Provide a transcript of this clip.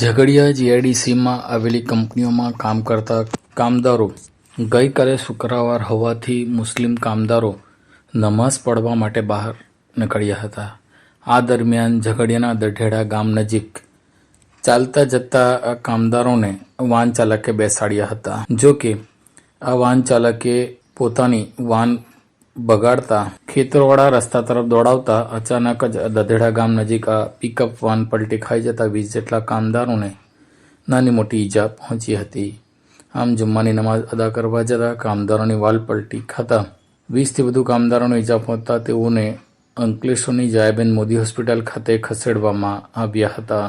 ઝઘડિયા જીઆઈડીસીમાં આવેલી કંપનીઓમાં કામ કરતા કામદારો ગઈકાલે શુક્રવાર હોવાથી મુસ્લિમ કામદારો નમાઝ પઢવા માટે બહાર નીકળ્યા હતા. આ દરમિયાન ઝઘડિયાના દઢેડા ગામ નજીક ચાલતા જતા કામદારોને વાન ચાલકે બેસાડ્યા હતા. જો કે આ વાન ચાલકે પોતાની વાન બગાડતા ખેતરવાળા રસ્તા તરફ દોડાવતા અચાનક જ દઢેડા ગામ નજીક આ પિકઅપ વાન પલટી ખાઈ જતા 20 જેટલા કામદારોને નાની મોટી ઈજા પહોંચી હતી. આમ જુમ્માની નમાઝ અદા કરવા જતા કામદારોની વાલ પલટી ખાતા 20થી વધુ કામદારોને ઈજા પહોંચતા તેઓને અંકલેશ્વરની જયાબેન મોદી હોસ્પિટલ ખાતે ખસેડવામાં આવ્યા હતા.